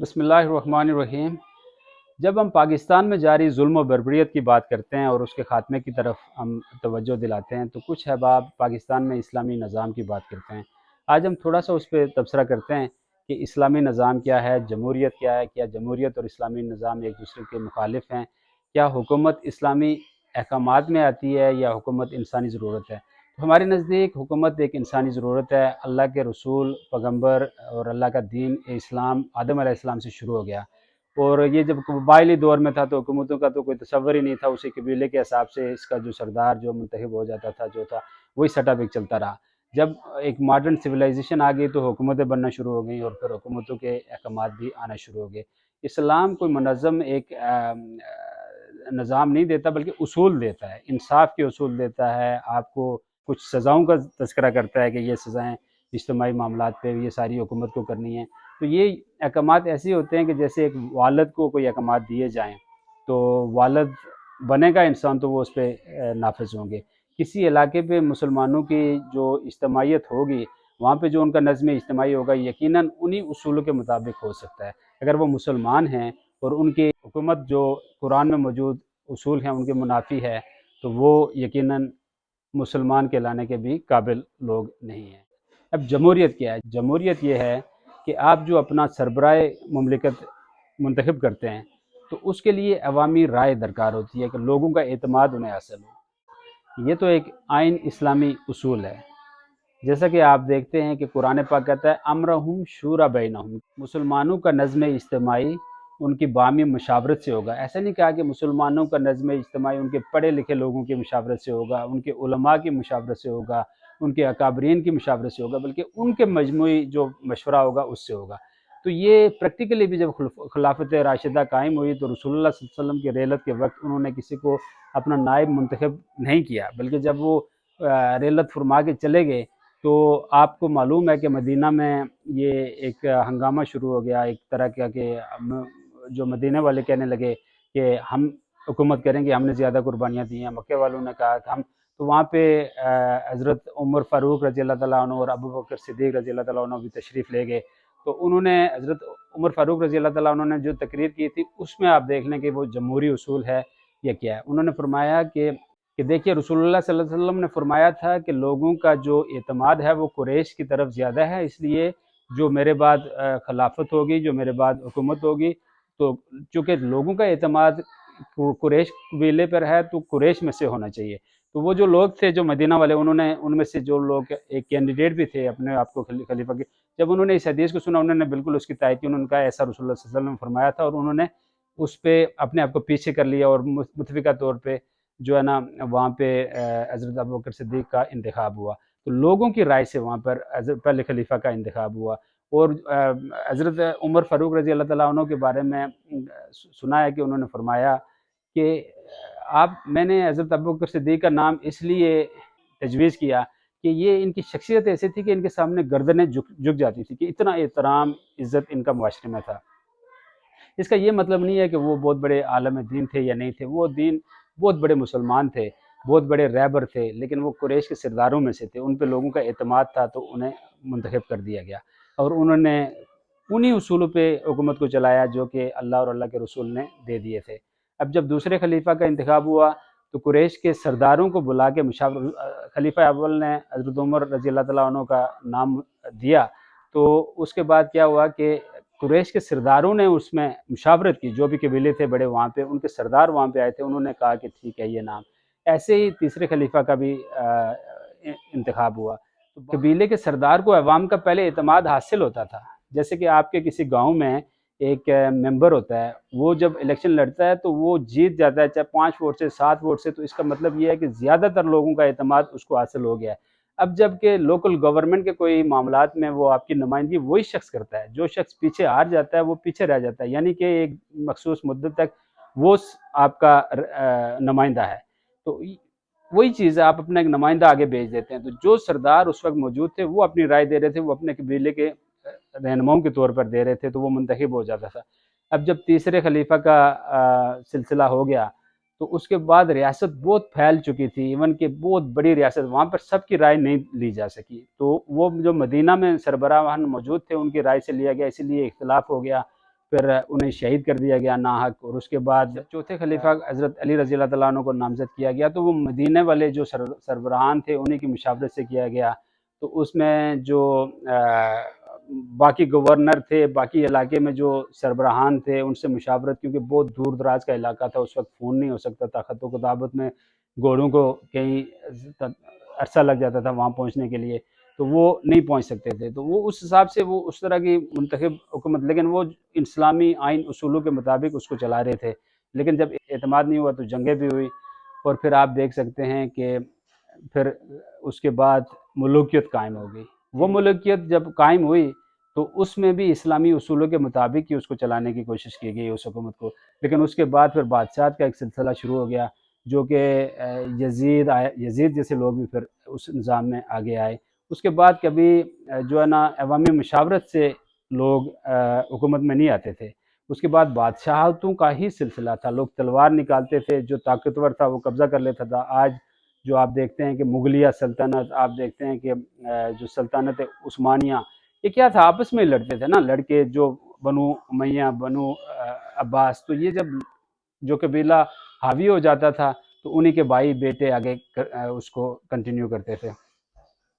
بسم اللہ الرحمن الرحیم۔ جب ہم پاکستان میں جاری ظلم و بربریت کی بات کرتے ہیں اور اس کے خاتمے کی طرف ہم توجہ دلاتے ہیں تو کچھ احباب پاکستان میں اسلامی نظام کی بات کرتے ہیں۔ آج ہم تھوڑا سا اس پہ تبصرہ کرتے ہیں کہ اسلامی نظام کیا ہے، جمہوریت کیا ہے، کیا جمہوریت اور اسلامی نظام ایک دوسرے کے مخالف ہیں، کیا حکومت اسلامی احکامات میں آتی ہے یا حکومت انسانی ضرورت ہے۔ تو ہمارے نزدیک حکومت ایک انسانی ضرورت ہے۔ اللہ کے رسول، پیغمبر اور اللہ کا دین اسلام آدم علیہ السلام سے شروع ہو گیا، اور یہ جب قبائلی دور میں تھا تو حکومتوں کا تو کوئی تصور ہی نہیں تھا، اسی قبیلے کے حساب سے اس کا جو سردار جو منتخب ہو جاتا تھا جو تھا وہی سیٹ اپ ایک چلتا رہا۔ جب ایک ماڈرن سویلائزیشن آ گئی تو حکومتیں بننا شروع ہو گئیں اور پھر حکومتوں کے احکامات بھی آنا شروع ہو گئے۔ اسلام کوئی منظم ایک نظام نہیں دیتا بلکہ اصول دیتا ہے، انصاف کے اصول دیتا ہے، آپ کو کچھ سزاؤں کا تذکرہ کرتا ہے کہ یہ سزائیں اجتماعی معاملات پہ یہ ساری حکومت کو کرنی ہیں۔ تو یہ احکامات ایسے ہوتے ہیں کہ جیسے ایک والد کو کوئی احکامات دیے جائیں تو والد بنے گا انسان تو وہ اس پہ نافذ ہوں گے۔ کسی علاقے پہ مسلمانوں کی جو اجتماعیت ہوگی وہاں پہ جو ان کا نظم اجتماعی ہوگا یقیناً انہی اصولوں کے مطابق ہو سکتا ہے۔ اگر وہ مسلمان ہیں اور ان کی حکومت جو قرآن میں موجود اصول ہیں ان کے منافی ہے تو وہ یقیناً مسلمان کہلانے کے بھی قابل لوگ نہیں ہیں۔ اب جمہوریت کیا ہے؟ جمہوریت یہ ہے کہ آپ جو اپنا سربراہ مملکت منتخب کرتے ہیں تو اس کے لیے عوامی رائے درکار ہوتی ہے کہ لوگوں کا اعتماد انہیں حاصل ہو۔ یہ تو ایک آئین اسلامی اصول ہے۔ جیسا کہ آپ دیکھتے ہیں کہ قرآن پاک کہتا ہے امرہم شورا بینہم، مسلمانوں کا نظم اجتماعی ان کی باہمی مشاورت سے ہوگا۔ ایسا نہیں کہا کہ مسلمانوں کا نظم اجتماعی ان کے پڑھے لکھے لوگوں کی مشاورت سے ہوگا، ان کے علماء کی مشاورت سے ہوگا، ان کے اکابرین کی مشاورت سے ہوگا، بلکہ ان کے مجموعی جو مشورہ ہوگا اس سے ہوگا۔ تو یہ پریکٹیکلی بھی جب خلافت راشدہ قائم ہوئی تو رسول اللہ صلی اللہ علیہ وسلم کے ریلت کے وقت انہوں نے کسی کو اپنا نائب منتخب نہیں کیا، بلکہ جب وہ ریلت فرما کے چلے گئے تو آپ کو معلوم ہے کہ مدینہ میں یہ ایک ہنگامہ شروع ہو گیا، ایک طرح کا کہ جو مدینہ والے کہنے لگے کہ ہم حکومت کریں گے، ہم نے زیادہ قربانیاں دی ہیں۔ مکہ والوں نے کہا کہ ہم، تو وہاں پہ حضرت عمر فاروق رضی اللہ تعالیٰ عنہ اور ابو بکر صدیق رضی اللہ تعالیٰ عنہ بھی تشریف لے گئے۔ تو انہوں نے حضرت عمر فاروق رضی اللہ تعالیٰ عنہ نے جو تقریر کی تھی اس میں آپ دیکھ لیں کہ وہ جمہوری اصول ہے یا کیا ہے۔ انہوں نے فرمایا کہ دیکھیے رسول اللہ صلی اللہ علیہ وسلم نے فرمایا تھا کہ لوگوں کا جو اعتماد ہے وہ قریش کی طرف زیادہ ہے، اس لیے جو میرے بعد خلافت ہوگی، جو میرے بعد حکومت ہوگی، تو چونکہ لوگوں کا اعتماد قریش قبیلے پر ہے تو قریش میں سے ہونا چاہیے۔ تو وہ جو لوگ تھے جو مدینہ والے، انہوں نے ان میں سے جو لوگ ایک کینڈیڈیٹ بھی تھے اپنے آپ کو خلیفہ کے، جب انہوں نے اس حدیث کو سنا انہوں نے بالکل اس کی تائید کی۔ انہوں نے کہا ایسا رسول اللہ صلی اللہ علیہ وسلم نے فرمایا تھا، اور انہوں نے اس پہ اپنے آپ کو پیچھے کر لیا اور متفقہ طور پہ جو ہے نا وہاں پہ حضرت ابوبکر صدیق کا انتخاب ہوا۔ تو لوگوں کی رائے سے وہاں پر پہلے خلیفہ کا انتخاب ہوا۔ اور حضرت عمر فاروق رضی اللہ تعالیٰ عنہ کے بارے میں سنا ہے کہ انہوں نے فرمایا کہ میں نے حضرت ابوبکر صدیق کا نام اس لیے تجویز کیا کہ یہ ان کی شخصیت ایسی تھی کہ ان کے سامنے گردنیں جھک جاتی تھی، کہ اتنا احترام عزت ان کا معاشرے میں تھا۔ اس کا یہ مطلب نہیں ہے کہ وہ بہت بڑے عالم دین تھے یا نہیں تھے، وہ دین بہت بڑے مسلمان تھے، بہت بڑے رہبر تھے، لیکن وہ قریش کے سرداروں میں سے تھے، ان پہ لوگوں کا اعتماد تھا تو انہیں منتخب کر دیا گیا، اور انہوں نے انہی اصولوں پہ حکومت کو چلایا جو کہ اللہ اور اللہ کے رسول نے دے دیے تھے۔ اب جب دوسرے خلیفہ کا انتخاب ہوا تو قریش کے سرداروں کو بلا کے خلیفہ اول نے حضرت عمر رضی اللہ تعالیٰ عنہ کا نام دیا، تو اس کے بعد کیا ہوا کہ قریش کے سرداروں نے اس میں مشاورت کی، جو بھی قبیلے تھے بڑے وہاں پہ، ان کے سردار وہاں پہ آئے تھے، انہوں نے کہا کہ ٹھیک ہے یہ نام۔ ایسے ہی تیسرے خلیفہ کا بھی انتخاب ہوا۔ تو قبیلے کے سردار کو عوام کا پہلے اعتماد حاصل ہوتا تھا، جیسے کہ آپ کے کسی گاؤں میں ایک ممبر ہوتا ہے، وہ جب الیکشن لڑتا ہے تو وہ جیت جاتا ہے، چاہے 5 ووٹ سے 7 ووٹ سے، تو اس کا مطلب یہ ہے کہ زیادہ تر لوگوں کا اعتماد اس کو حاصل ہو گیا ہے۔ اب جب کہ لوکل گورنمنٹ کے کوئی معاملات میں وہ آپ کی نمائندگی وہی شخص کرتا ہے، جو شخص پیچھے ہار جاتا ہے وہ پیچھے رہ جاتا ہے، یعنی کہ ایک مخصوص مدت تک وہ آپ کا نمائندہ ہے۔ تو وہی چیز ہے، آپ اپنا ایک نمائندہ آگے بھیج دیتے ہیں۔ تو جو سردار اس وقت موجود تھے وہ اپنی رائے دے رہے تھے، وہ اپنے قبیلے کے رہنماؤں کے طور پر دے رہے تھے، تو وہ منتخب ہو جاتا تھا۔ اب جب تیسرے خلیفہ کا سلسلہ ہو گیا تو اس کے بعد ریاست بہت پھیل چکی تھی، ایون کہ بہت بڑی ریاست، وہاں پر سب کی رائے نہیں لی جا سکی، تو وہ جو مدینہ میں سربراہان موجود تھے ان کی رائے سے لیا گیا، اسی لیے اختلاف ہو گیا۔ پھر انہیں شہید کر دیا گیا ناحق، اور اس کے بعد چوتھے خلیفہ حضرت علی رضی اللہ تعالیٰ عنہ کو نامزد کیا گیا، تو وہ مدینہ والے جو سربراہان تھے انہیں کی مشاورت سے کیا گیا۔ تو اس میں جو باقی گورنر تھے، باقی علاقے میں جو سربراہان تھے ان سے مشاورت، کیونکہ بہت دور دراز کا علاقہ تھا، اس وقت فون نہیں ہو سکتا تھا، خط و کتابت میں گھوڑوں کو کہیں عرصہ لگ جاتا تھا وہاں پہنچنے کے لیے، تو وہ نہیں پہنچ سکتے تھے، تو وہ اس حساب سے وہ اس طرح کی منتخب حکومت، لیکن وہ اسلامی آئین اصولوں کے مطابق اس کو چلا رہے تھے۔ لیکن جب اعتماد نہیں ہوا تو جنگیں بھی ہوئی، اور پھر آپ دیکھ سکتے ہیں کہ پھر اس کے بعد ملوکیت قائم ہو گئی۔ وہ ملوکیت جب قائم ہوئی تو اس میں بھی اسلامی اصولوں کے مطابق ہی اس کو چلانے کی کوشش کی گئی اس حکومت کو، لیکن اس کے بعد پھر بادشاہت کا ایک سلسلہ شروع ہو گیا، جو کہ یزید جیسے لوگ بھی پھر اس نظام میں آگے آئے۔ اس کے بعد کبھی جو ہے نا عوامی مشاورت سے لوگ حکومت میں نہیں آتے تھے، اس کے بعد بادشاہتوں کا ہی سلسلہ تھا، لوگ تلوار نکالتے تھے، جو طاقتور تھا وہ قبضہ کر لیتا تھا۔ آج جو آپ دیکھتے ہیں کہ مغلیہ سلطنت، آپ دیکھتے ہیں کہ جو سلطنت عثمانیہ، یہ کیا تھا، آپس میں لڑتے تھے نا لڑکے، جو بنو امیہ، بنو عباس، تو یہ جب جو قبیلہ حاوی ہو جاتا تھا تو انہی کے بھائی بیٹے آگے اس کو کنٹینیو کرتے تھے۔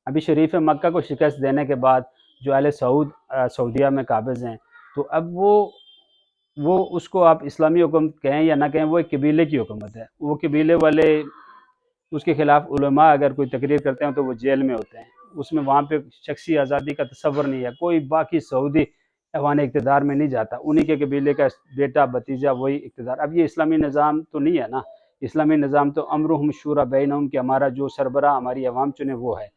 ابھی شریف مکہ کو شکست دینے کے بعد جو اہل سعودیہ میں قابض ہیں، تو اب وہ اس کو آپ اسلامی حکومت کہیں یا نہ کہیں، وہ ایک قبیلے کی حکومت ہے۔ وہ قبیلے والے اس کے خلاف علماء اگر کوئی تقریر کرتے ہیں تو وہ جیل میں ہوتے ہیں، اس میں وہاں پہ شخصی آزادی کا تصور نہیں ہے، کوئی باقی سعودی ایوان اقتدار میں نہیں جاتا، انہی کے قبیلے کا بیٹا بھتیجا وہی اقتدار۔ اب یہ اسلامی نظام تو نہیں ہے نا، اسلامی نظام تو امرهم شورى بینہم، کہ ہمارا جو سربراہ ہماری عوام چنے وہ ہے۔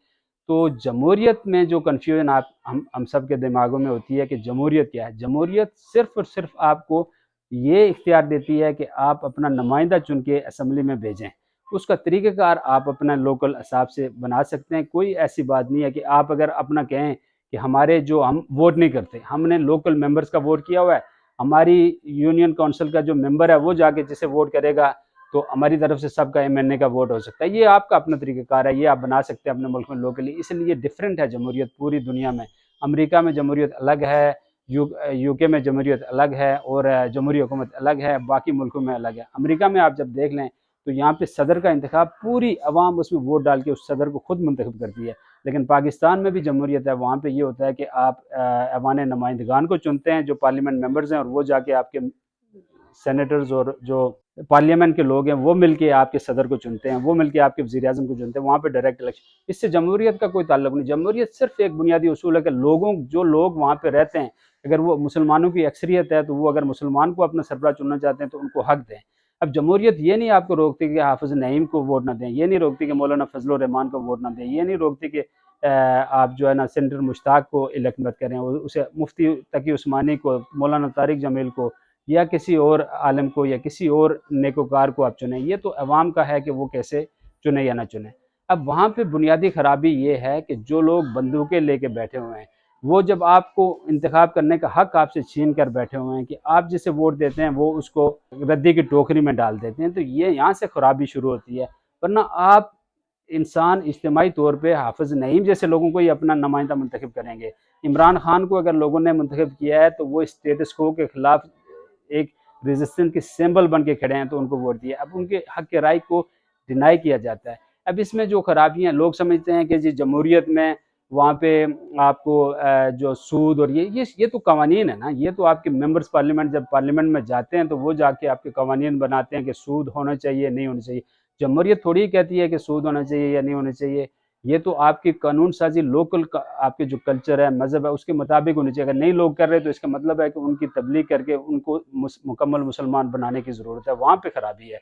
تو جمہوریت میں جو کنفیوژن ہم سب کے دماغوں میں ہوتی ہے کہ جمہوریت کیا ہے، جمہوریت صرف اور صرف آپ کو یہ اختیار دیتی ہے کہ آپ اپنا نمائندہ چن کے اسمبلی میں بھیجیں، اس کا طریقہ کار آپ اپنا لوکل حساب سے بنا سکتے ہیں۔ کوئی ایسی بات نہیں ہے کہ آپ اگر اپنا کہیں کہ ہمارے جو ہم ووٹ نہیں کرتے، ہم نے لوکل ممبرز کا ووٹ کیا ہوا ہے، ہماری یونین کونسل کا جو ممبر ہے وہ جا کے جسے ووٹ کرے گا تو ہماری طرف سے سب کا ایم این اے کا ووٹ ہو سکتا ہے۔ یہ آپ کا اپنا طریقہ کار ہے، یہ آپ بنا سکتے ہیں اپنے ملک میں لوکلی، اس لیے ڈیفرنٹ ہے جمہوریت پوری دنیا میں۔ امریکہ میں جمہوریت الگ ہے، یو کے میں جمہوریت الگ ہے، اور جمہوری حکومت الگ ہے، باقی ملکوں میں الگ ہے۔ امریکہ میں آپ جب دیکھ لیں تو یہاں پہ صدر کا انتخاب پوری عوام اس میں ووٹ ڈال کے اس صدر کو خود منتخب کرتی ہے، لیکن پاکستان میں بھی جمہوریت ہے، وہاں پہ یہ ہوتا ہے کہ آپ ایوان نمائندگان کو چنتے ہیں جو پارلیمنٹ ممبرز ہیں، اور وہ جا کے آپ کے سینیٹرز اور جو پارلیمنٹ کے لوگ ہیں وہ مل کے آپ کے صدر کو چنتے ہیں، وہ مل کے آپ کے وزیر اعظم کو چنتے ہیں، وہاں پہ ڈائریکٹ الیکشن۔ اس سے جمہوریت کا کوئی تعلق نہیں، جمہوریت صرف ایک بنیادی اصول ہے کہ جو لوگ وہاں پہ رہتے ہیں، اگر وہ مسلمانوں کی اکثریت ہے تو وہ اگر مسلمان کو اپنا سربراہ چننا چاہتے ہیں تو ان کو حق دیں۔ اب جمہوریت یہ نہیں آپ کو روکتی کہ حافظ نعیم کو ووٹ نہ دیں، یہ نہیں روکتی کہ مولانا فضل الرحمان کو ووٹ نہ دیں، یہ نہیں روکتی کہ آپ جو ہے نا سینیٹر مشتاق کو الیکٹ مت کریں، اسے مفتی تقی عثمانی کو، مولانا طارق جمیل کو، یا کسی اور عالم کو، یا کسی اور نیکوکار کو آپ چنیں۔ یہ تو عوام کا ہے کہ وہ کیسے چنیں یا نہ چنیں۔ اب وہاں پہ بنیادی خرابی یہ ہے کہ جو لوگ بندوقیں لے کے بیٹھے ہوئے ہیں، وہ جب آپ کو انتخاب کرنے کا حق آپ سے چھین کر بیٹھے ہوئے ہیں کہ آپ جسے ووٹ دیتے ہیں وہ اس کو ردی کی ٹوکری میں ڈال دیتے ہیں، تو یہ یہاں سے خرابی شروع ہوتی ہے۔ ورنہ آپ انسان اجتماعی طور پہ حافظ نعیم جیسے لوگوں کو ہی اپنا نمائندہ منتخب کریں گے۔ عمران خان کو اگر لوگوں نے منتخب کیا ہے تو وہ اسٹیٹس کو کے خلاف ایک ریزسٹنس کے سمبل بن کے کھڑے ہیں تو ان کو ووٹ دیا، اب ان کے حق کے رائٹ کو ڈینائی کیا جاتا ہے۔ اب اس میں جو خرابیاں، لوگ سمجھتے ہیں کہ جی جمہوریت میں وہاں پہ آپ کو جو سود اور یہ تو قوانین ہے نا، یہ تو آپ کے ممبرز پارلیمنٹ جب پارلیمنٹ میں جاتے ہیں تو وہ جا کے آپ کے قوانین بناتے ہیں کہ سود ہونا چاہیے نہیں ہونا چاہیے۔ جمہوریت تھوڑی ہی کہتی ہے کہ سود ہونا چاہیے یا نہیں ہونا چاہیے، یہ تو آپ کی قانون سازی لوکل آپ کے جو کلچر ہے، مذہب ہے، اس کے مطابق ہونی چاہیے۔ اگر نہیں لوگ کر رہے تو اس کا مطلب ہے کہ ان کی تبلیغ کر کے ان کو مکمل مسلمان بنانے کی ضرورت ہے، وہاں پہ خرابی ہے۔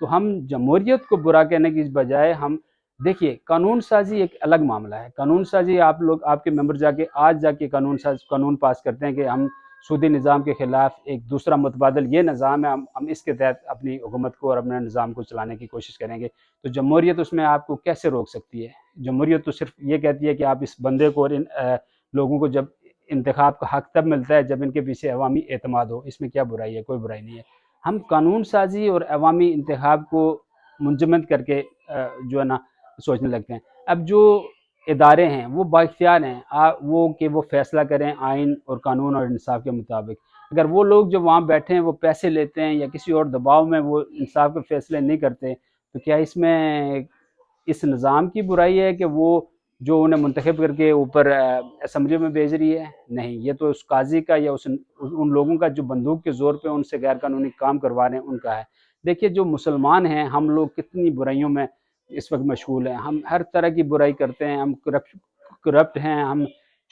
تو ہم جمہوریت کو برا کہنے کی بجائے ہم دیکھیے قانون سازی ایک الگ معاملہ ہے۔ قانون سازی آپ کے ممبر جا کے قانون پاس کرتے ہیں کہ ہم سودی نظام کے خلاف ایک دوسرا متبادل یہ نظام ہے، ہم اس کے تحت اپنی حکومت کو اور اپنے نظام کو چلانے کی کوشش کریں گے، تو جمہوریت اس میں آپ کو کیسے روک سکتی ہے؟ جمہوریت تو صرف یہ کہتی ہے کہ آپ اس بندے کو اور ان لوگوں کو جب انتخاب کا حق تب ملتا ہے جب ان کے پیچھے عوامی اعتماد ہو، اس میں کیا برائی ہے؟ کوئی برائی نہیں ہے۔ ہم قانون سازی اور عوامی انتخاب کو منجمد کر کے جو ہے نا سوچنے لگتے ہیں۔ اب جو ادارے ہیں وہ بااختیار ہیں وہ کہ وہ فیصلہ کریں آئین اور قانون اور انصاف کے مطابق۔ اگر وہ لوگ جو وہاں بیٹھے ہیں وہ پیسے لیتے ہیں یا کسی اور دباؤ میں وہ انصاف کے فیصلے نہیں کرتے، تو کیا اس میں اس نظام کی برائی ہے کہ وہ جو انہیں منتخب کر کے اوپر اسمبلیوں میں بھیج رہی ہے؟ نہیں، یہ تو اس قاضی کا یا ان لوگوں کا جو بندوق کے زور پہ ان سے غیر قانونی کام کروا رہے ہیں ان کا ہے۔ دیکھیے جو مسلمان ہیں ہم لوگ کتنی برائیوں میں اس وقت مشغول ہیں، ہم ہر طرح کی برائی کرتے ہیں، ہم کرپٹ ہیں، ہم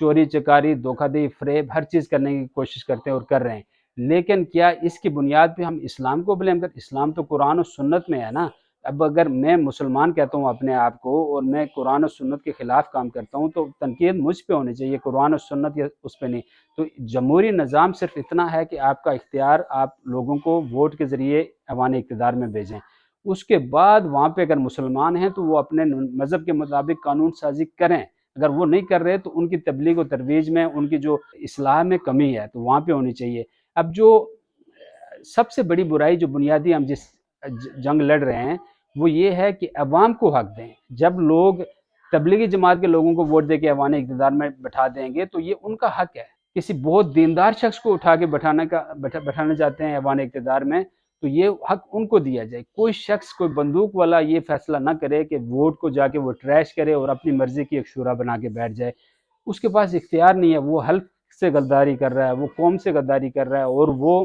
چوری چکاری دھوکہ دہی فریب ہر چیز کرنے کی کوشش کرتے ہیں اور کر رہے ہیں، لیکن کیا اس کی بنیاد پہ ہم اسلام کو بلیم کرتے؟ اسلام تو قرآن و سنت میں ہے نا۔ اب اگر میں مسلمان کہتا ہوں اپنے آپ کو اور میں قرآن و سنت کے خلاف کام کرتا ہوں تو تنقید مجھ پہ ہونی چاہیے، قرآن و سنت یا اس پہ نہیں۔ تو جمہوری نظام صرف اتنا ہے کہ آپ کا اختیار آپ لوگوں کو ووٹ کے ذریعے ایوان اقتدار میں بھیجیں، اس کے بعد وہاں پہ اگر مسلمان ہیں تو وہ اپنے مذہب کے مطابق قانون سازی کریں، اگر وہ نہیں کر رہے تو ان کی تبلیغ و ترویج میں ان کی جو اصلاح میں کمی ہے تو وہاں پہ ہونی چاہیے۔ اب جو سب سے بڑی برائی جو بنیادی ہم جس جنگ لڑ رہے ہیں وہ یہ ہے کہ عوام کو حق دیں۔ جب لوگ تبلیغی جماعت کے لوگوں کو ووٹ دے کے ایوان اقتدار میں بٹھا دیں گے تو یہ ان کا حق ہے۔ کسی بہت دیندار شخص کو اٹھا کے بٹھانا چاہتے ہیں ایوان اقتدار میں تو یہ حق ان کو دیا جائے۔ کوئی شخص کوئی بندوق والا یہ فیصلہ نہ کرے کہ ووٹ کو جا کے وہ ٹریش کرے اور اپنی مرضی کی ایک شورا بنا کے بیٹھ جائے، اس کے پاس اختیار نہیں ہے، وہ حلف سے غداری کر رہا ہے، وہ قوم سے غداری کر رہا ہے اور وہ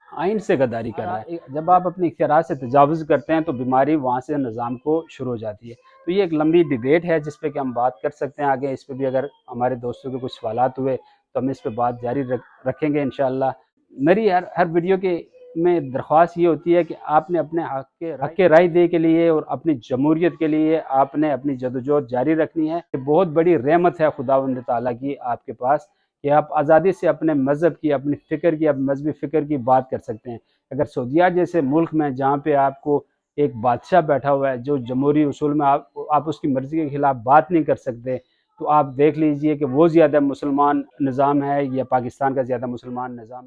آئین سے غداری کر رہا ہے۔ جب آپ اپنے اختیارات سے تجاوز کرتے ہیں تو بیماری وہاں سے نظام کو شروع ہو جاتی ہے۔ تو یہ ایک لمبی ڈیبیٹ ہے جس پہ کہ ہم بات کر سکتے ہیں آگے، اس پہ بھی اگر ہمارے دوستوں کے کچھ سوالات ہوئے تو ہم اس پہ بات جاری رکھیں گے انشاءاللہ۔ میری ہر ویڈیو کے میں درخواست یہ ہوتی ہے کہ آپ نے اپنے حق کے رائے دے کے لیے اور اپنی جمہوریت کے لیے آپ نے اپنی جدوجہد جاری رکھنی ہے۔ یہ بہت بڑی رحمت ہے خداوند تعالیٰ کی آپ کے پاس کہ آپ آزادی سے اپنے مذہب کی، اپنی فکر کی، اپنے مذہبی فکر کی بات کر سکتے ہیں۔ اگر سعودیہ جیسے ملک میں جہاں پہ آپ کو ایک بادشاہ بیٹھا ہوا ہے جو جمہوری اصول میں آپ اس کی مرضی کے خلاف بات نہیں کر سکتے، تو آپ دیکھ لیجئے کہ وہ زیادہ مسلمان نظام ہے یا پاکستان کا زیادہ مسلمان نظام ہے۔